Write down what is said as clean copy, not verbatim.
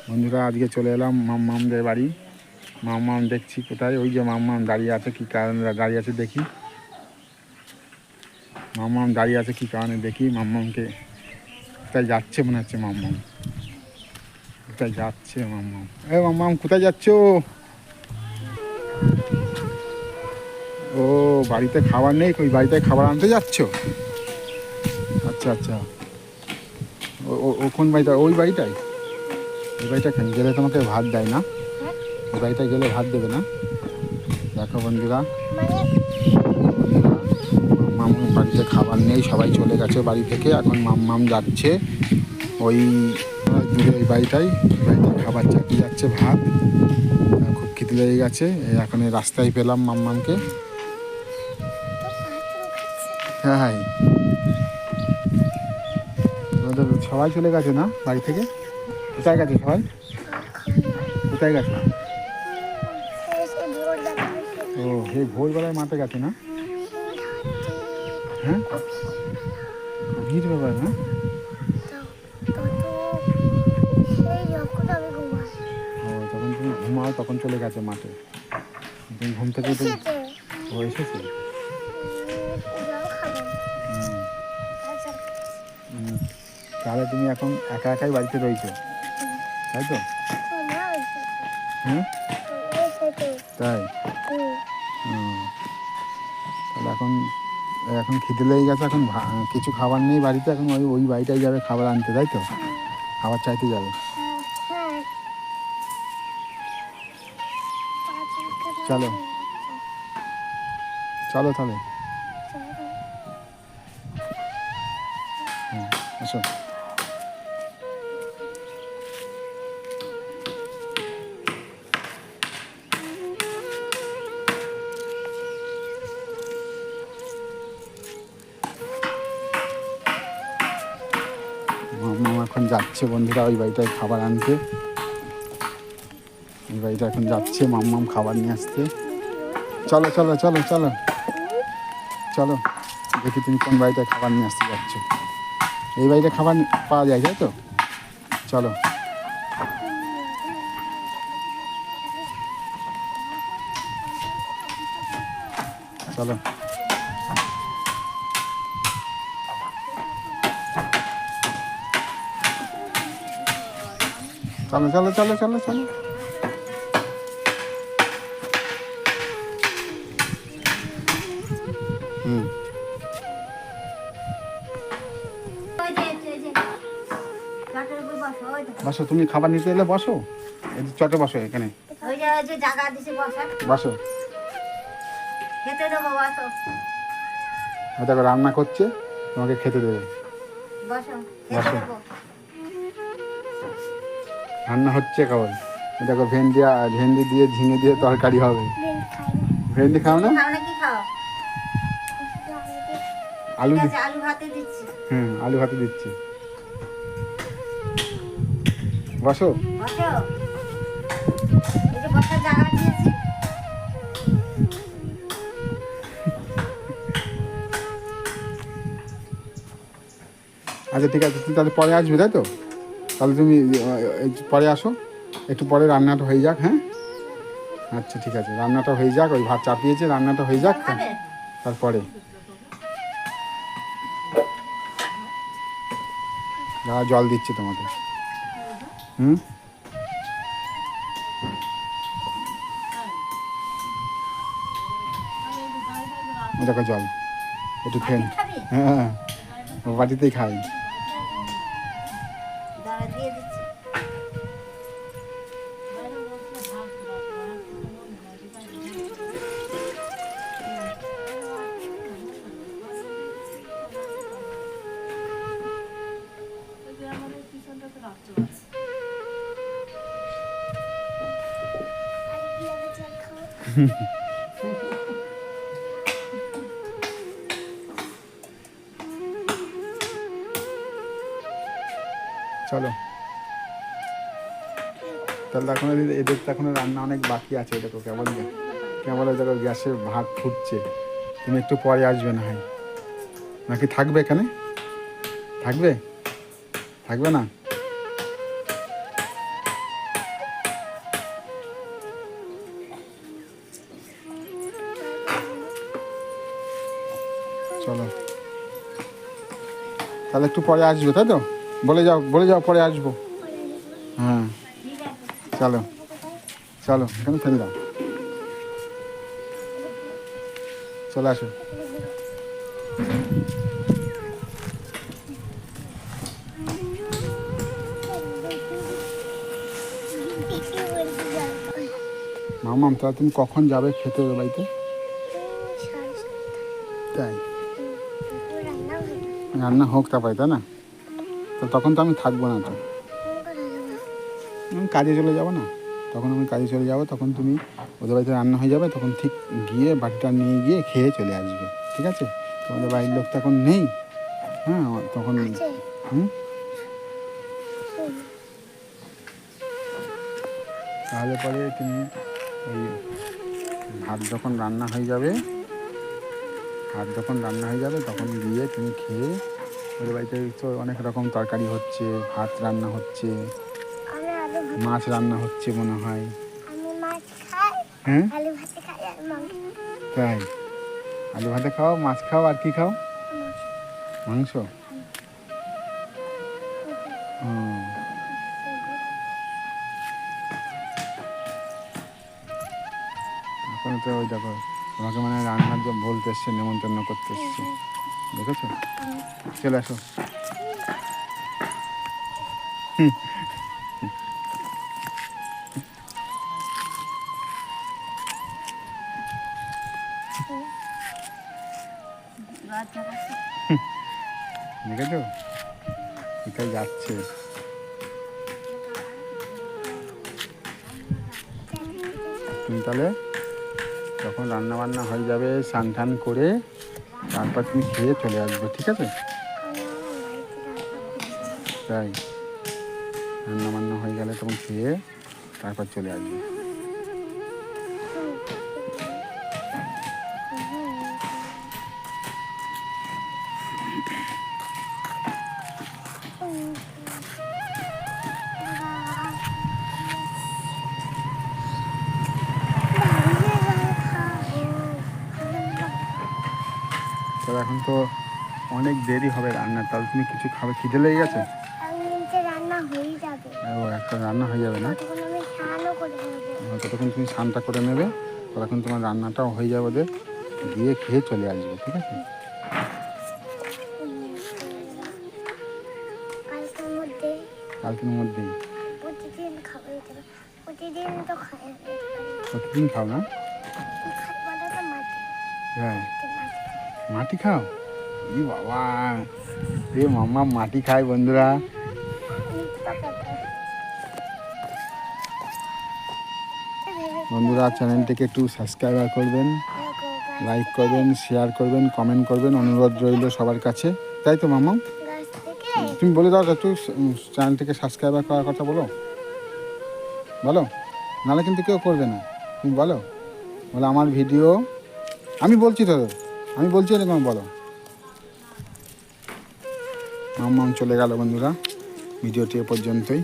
বন্ধুরা আজকে চলে এলাম মামমামদের বাড়ি। মামমাম দেখছি কোথায়, ওই যে মামমাম দাঁড়িয়ে আছে, কী কারণে দাঁড়িয়ে আছে দেখি। মামমাম দাঁড়িয়ে আছে কী কারণে দেখি। মামমামকে কোথায় যাচ্ছে মনে হচ্ছে। মামমাম কোথায় যাচ্ছে? মামমাম মামমাম কোথায় যাচ্ছ? ও বাড়িতে খাবার নেই, ওই বাড়িতে খাবার আনতে যাচ্ছ? আচ্ছা আচ্ছা, ও কোন বাড়িটা? ওই বাড়িটাই? ওই বাড়িটা গেলে তোমাকে ভাত দেয় না? ওই বাড়িটা গেলে ভাত দেবে না? দেখো বন্ধুরা, মামার বাড়িতে খাবার নেই, সবাই চলে গেছে বাড়ি থেকে। এখন মাম্মাম যাচ্ছে ওই দূরে ওই বাড়িটায় খাবার চাপিয়ে যাচ্ছে, ভাত। খুব খিদে লেগে গেছে। এখন এই রাস্তায় পেলাম মাম্মামকে। হ্যাঁ হ্যাঁ, তোমাদের সবাই চলে গেছে না বাড়ি থেকে? কোথায় গেছে সবাই? কোথায় গেছে? ও এই ভোরবেলায় মাঠে গেছে না? হ্যাঁ, গির ব্যাপার না? ও যখন তুমি ঘুমাও তখন চলে গেছে মাঠে। তুমি ঘুম থেকে উঠে ও এসেছে। তাহলে তুমি এখন একা একাই বাড়িতে রয়েছো, তাই তো? হ্যাঁ তাই? তাহলে এখন এখন খিদে লেগে গেছে, এখন কিছু খাবার নেই বাড়িতে। এখন ওই বাড়িটাই যাবে খাবার আনতে, তাই তো? খাবার চাইতে যাবে। চলো চলো তাহলে। হ্যাঁ আসো। মামা এখন যাচ্ছে বন্ধুরা ওই বাড়িটায় খাবার আনতে। ওই বাড়িটা এখন যাচ্ছে মাম্মাম খাবার নিয়ে আসতে। চলো চলো চলো চলো চলো, দেখি তুমি কোন বাড়িটায় খাবার নিয়ে আসতে যাচ্ছ। এই বাড়িতে খাবার পাওয়া যায়, তাই তো? চলো চলো চলো চলো চলো চলো চলো। হুম, বসো, তুমি খাবার নিতে এলে বসো। এই চটে বসো, এখানে বসো। দেখো রান্না করছে, তোমাকে খেতে দেবে। বসো, রান্না হচ্ছে কেবল। দেখো ভেন্ডি দিয়ে ঝিঙে দিয়ে তরকারি হবে। ভেন্ডি খাও না? আলু ভাতে দিচ্ছি। হুম, আলু ভাতে দিচ্ছি। বসো। আচ্ছা ঠিক আছে, তুমি তাহলে পরে আসবে, তাই তো? তাহলে তুমি পরে আসো, একটু পরে রান্নাটা হয়ে যাক। হ্যাঁ আচ্ছা ঠিক আছে, রান্নাটা হয়ে যাক। ওই ভাত চাপিয়েছে, রান্নাটা হয়ে যাক, তারপরে দাঁড়া, জল দিচ্ছি তোমাকে। হুম, দেখো জল একটু খেন। হ্যাঁ, বাটিতেই খাই। চলো তাহলে এখন এদের তো এখন রান্না অনেক বাকি আছে। দেখো কেবল দেখো গ্যাসে ভাত ফুটছে। তুমি একটু পরে আসবে না হয়, নাকি থাকবে এখানে? থাকবে? থাকবে না? তাহলে একটু পরে আসবে, তাই তো? বলে যাও পরে আসবো। হ্যাঁ চলো চলো, এখানে ফেলে দাও, চলে আসো। মামাম, তাহলে তুমি কখন যাবে খেতে ওদের বাড়িতে? তাই? রান্না হোক তারপরে, তাই না? তো তখন তো আমি থাকবো না, তো আমি কাজে চলে যাবো না, তখন আমি কাজে চলে যাবো, তখন তুমি ওদের বাড়িতে রান্না হয়ে যাবে, তখন ঠিক গিয়ে বাটিটা নিয়ে গিয়ে খেয়ে চলে আসবে, ঠিক আছে? তোমাদের বাড়ির লোক তো এখন নেই। হ্যাঁ তখন হুম, তাহলে পরে তুমি ওই ভাত যখন রান্না হয়ে যাবে, তখন গিয়ে তুমি খেয়ে, ওদের বাড়িতে তো অনেক রকম তরকারি হচ্ছে, ভাত রান্না হচ্ছে, মাছ রান্না হচ্ছে মনে হয়। হ্যাঁ তাই? আলু ভাতে খাও, মাছ খাও, আর কি খাও? মাংস। এখন তো ওই দেখো, তোমাকে মানে রান্নার জন্য বলতে এসছে, নেমন্তন্ন করতে এসছে, দেখেছো? চলে আসো। দেখেছো কোথায় যাচ্ছে? তুমি তাহলে যখন রান্না বান্না হয়ে যাবে, স্নান টান করে তারপর তুমি খেয়ে চলে আসবে, ঠিক আছে? তাই? রান্না বান্না হয়ে গেলে তখন খেয়ে তারপর চলে আসবে। তবে এখন তো অনেক দেরি হবে রান্নার, তাহলে তুমি কিছু খাবে? খিদে লেগে গেছে? ও একটা রান্না হয়ে যাবে না, ততক্ষণ তুমি স্নানটা করে নেবে, তখন তোমার রান্নাটাও হয়ে যাবে, ওদের গিয়ে খেয়ে চলে আসবে, ঠিক আছে? কালকের মধ্যেই? প্রতিদিন খাও না? হ্যাঁ মাটি খাও? ই বাবা, এ মামা মাটি খায় বন্ধুরা। চ্যানেলটিকে একটু সাবস্ক্রাইব করবেন, লাইক করবেন, শেয়ার করবেন, কমেন্ট করবেন, অনুরোধ রইল সবার কাছে, তাই তো মামা? তুমি বলে দাও একটু, চ্যানেলটিকে সাবস্ক্রাইব করার কথা বলো, নাহলে কিন্তু কেউ করবে না। তুমি বলো আমার ভিডিও, আমি বলছি তো, এরকম বলো। মাম্মাম চলে গেল বন্ধুরা, ভিডিওটি এ পর্যন্তই।